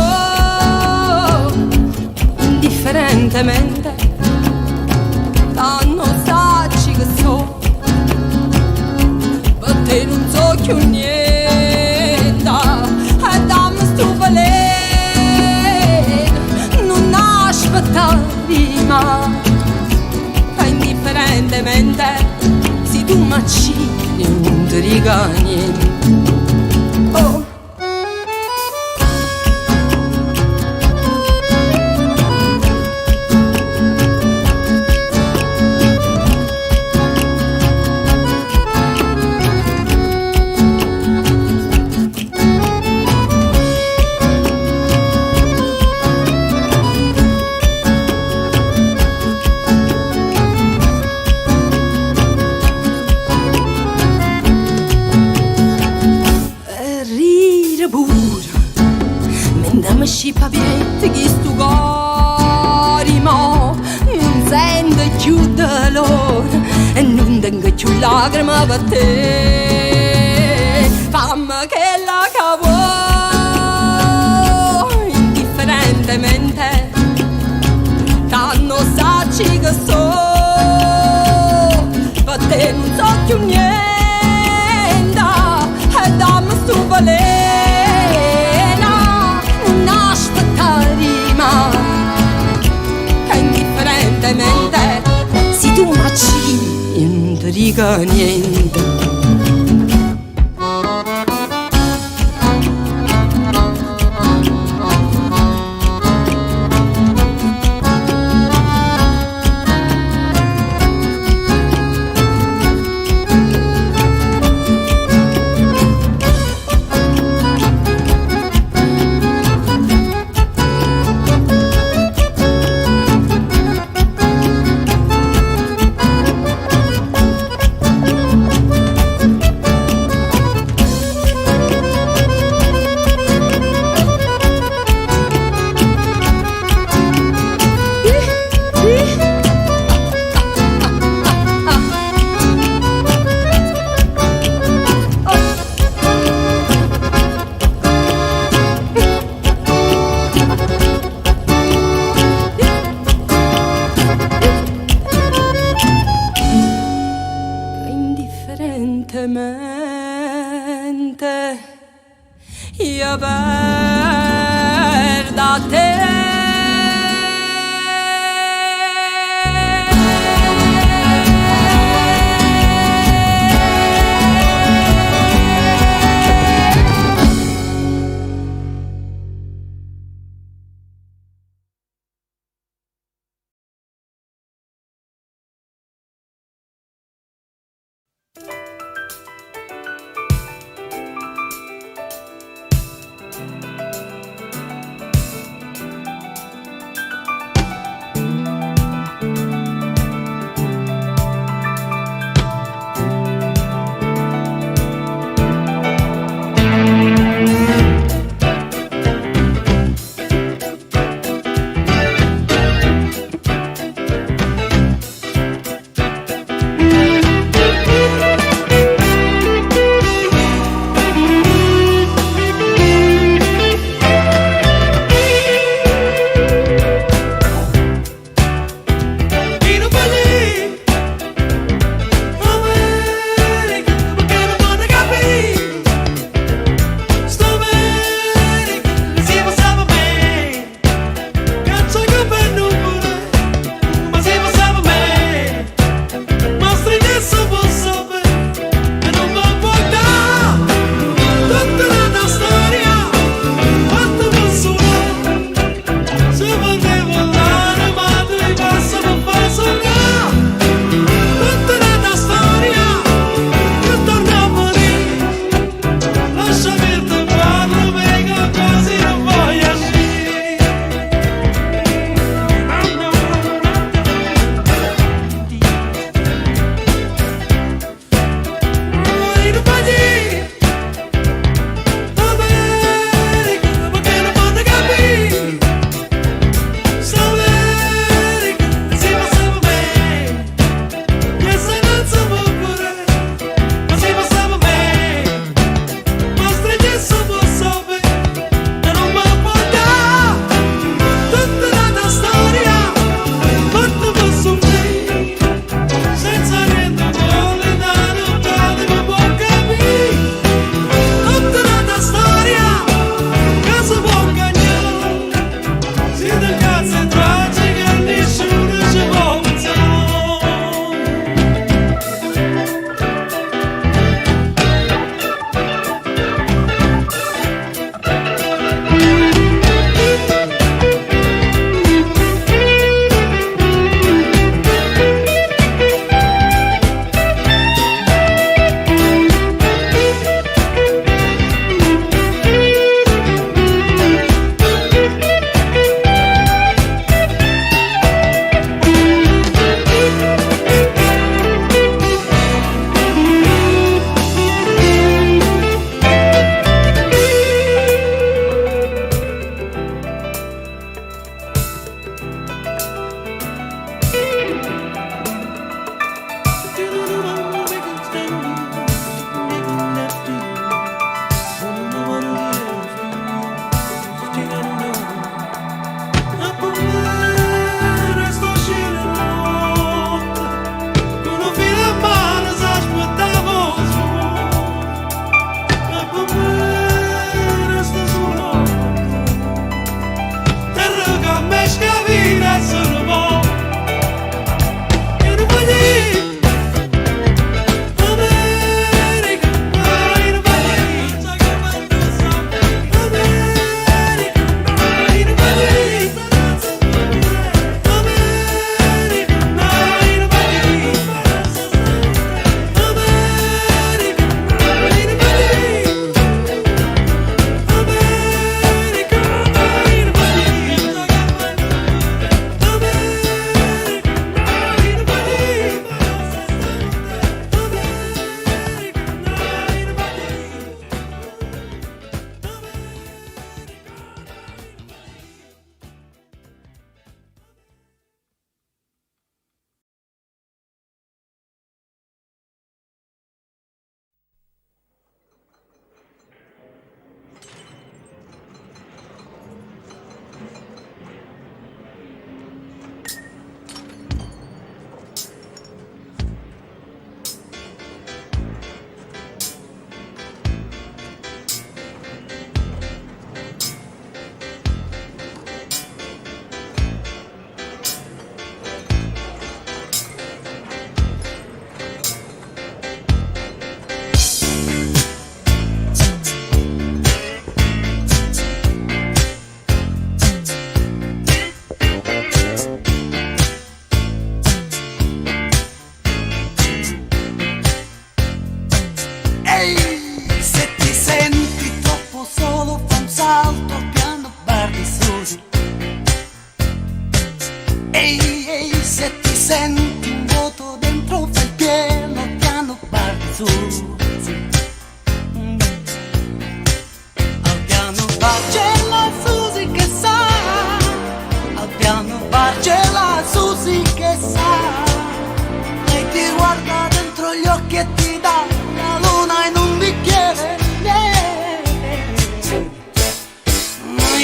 indifferentemente, tanto saggi che so, per te non so più niente. Non aspettare mai, che indifferentemente se tu m'accini non ti dica niente. Oh. Ci pavietti che stu cori mo non sento più dolore e non tengo più lacrime per te. Fammi che la cavo indifferentemente, tanto saggi che so, per te non so più niente e dammi stu valere. Se tu m'accini non ti dica niente. Indifferentemente io perda te.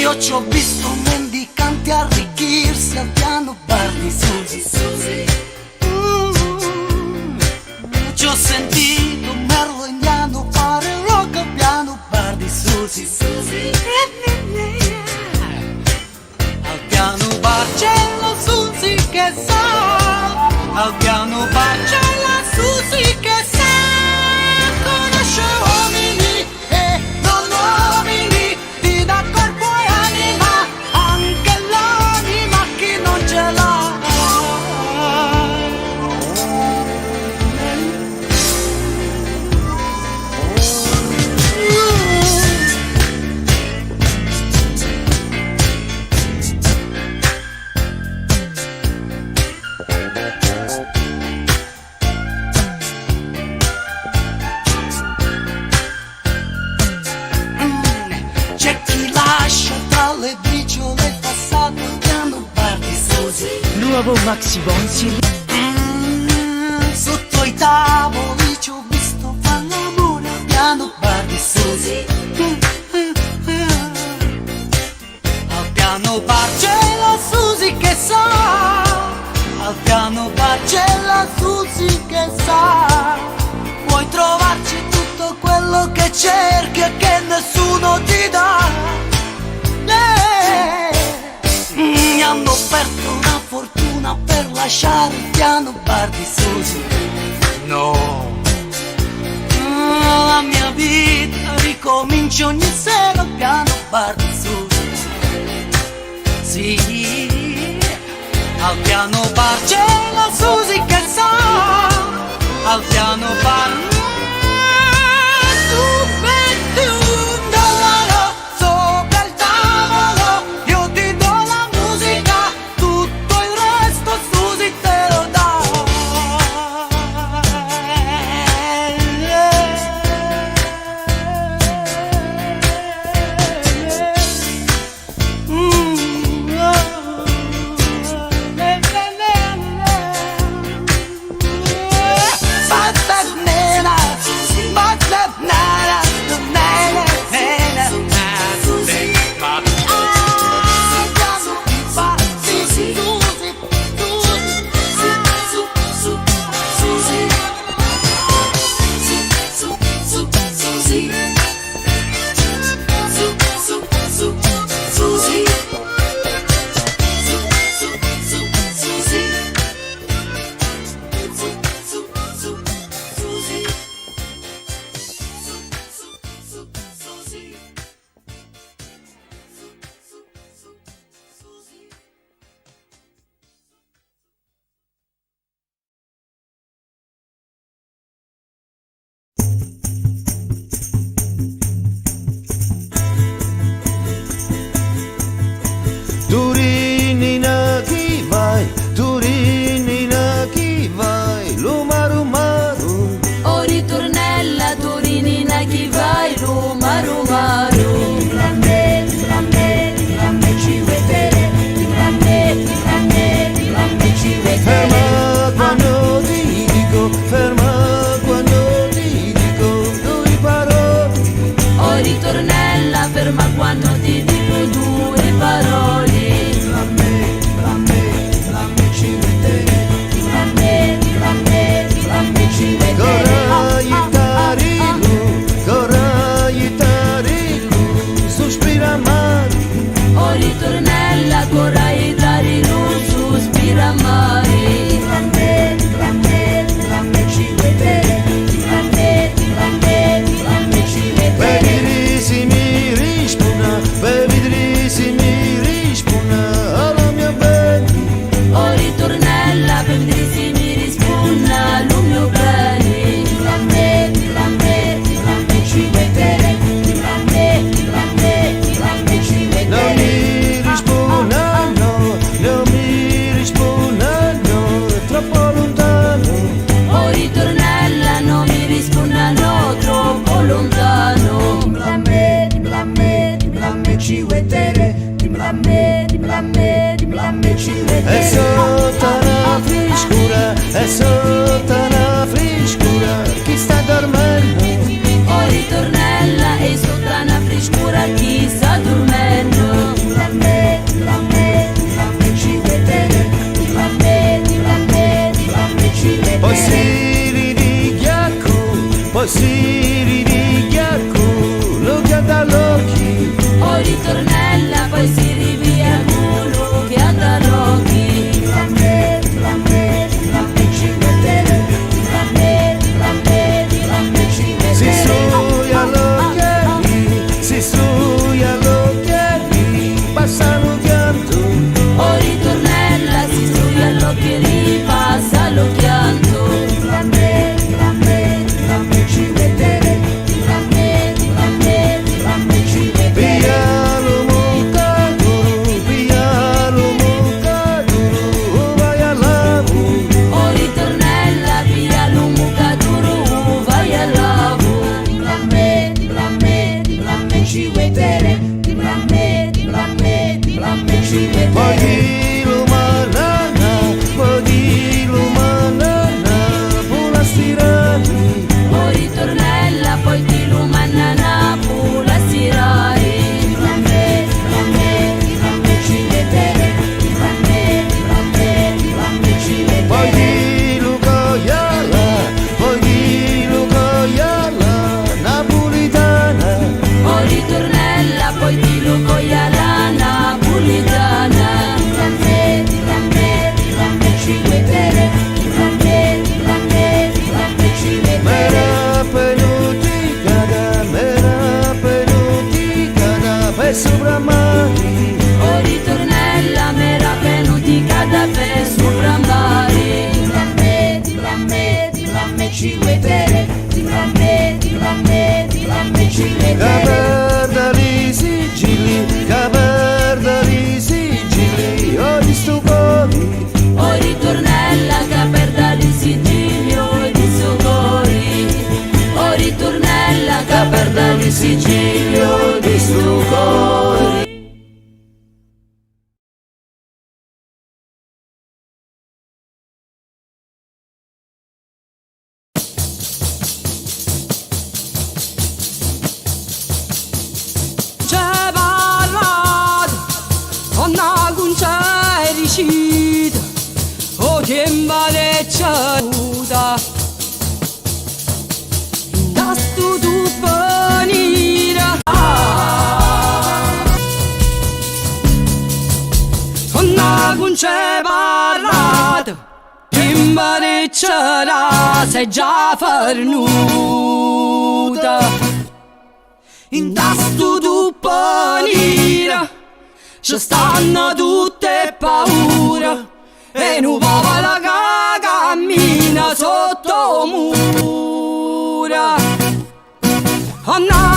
Io ci ho visto mendicanti arricchirsi al piano bar di Susi. Ci ho sentito merlo indiano fare rock al piano bar di Susi. Al piano bar c'è la Susi che sa, al piano bar c'è la Susi che sa, conosce uomini e non uomini, ti dà corpo e anima, anche l'anima chi non ce l'ha. C'è chi lascia tra le briciole il passato al piano bar di Susi. Nuovo Maxi Bonzi. Sotto i tavoli ci ho visto far l'amore al piano bar di Susi. Al piano bar c'è la Susi che sa, al piano bar c'è la Susi che sa. Puoi trovarci tutto quello che cerchi e che nessuno ti dà. Mi hanno offerto una fortuna per lasciare il piano bar di Susi. No, la mia vita ricomincia ogni sera al piano bar di Susi. Sì, al piano bar c'è la Susi che sa, al piano bar sopra il tavolo, io ti do la musica, tutto il resto Susi te lo dà. Turinina chi vai, Turinina chi vai, Lumaru maru. O ritornella Turinina chi vai, Lumaru maru. Grande ci vedere, grande ci vedere. Ferma quando ti dico, ferma quando ti dico, due parole. O ritornella ferma quando ti dico due parole. Sospira mare. O ritornella corai darilu, sospira mare. Grande ci vedere, grande ci vedere. Vedrisi mi rispuna, vedrisi mi rispuna, alla mia bene. O ritornella vedrisi mi rispuna, lo mio bene. Grande ci vedere, grande ci vedere. Non mi rispuna, no, non mi rispuna, no, è troppo lontano. O ritornella non mi rispuna, no, troppo lontano. Dimlamme ci vedere, dimlamme ci vedere. È sotto una friscura, è sotto una friscura, chi sta dormendo? O ritornella è sotto una friscura, chi sta dormendo. sigillo di sto cuore. C'è parlato,onna con c'è ricita, o tempo le ciauta. Da stu tu venire,onna con c'è parlato, tempo le c'era, sei già fornuta. In tasto tu panira, ci stanno tutte paura, e nu popola che cammina sotto mura. Oh no!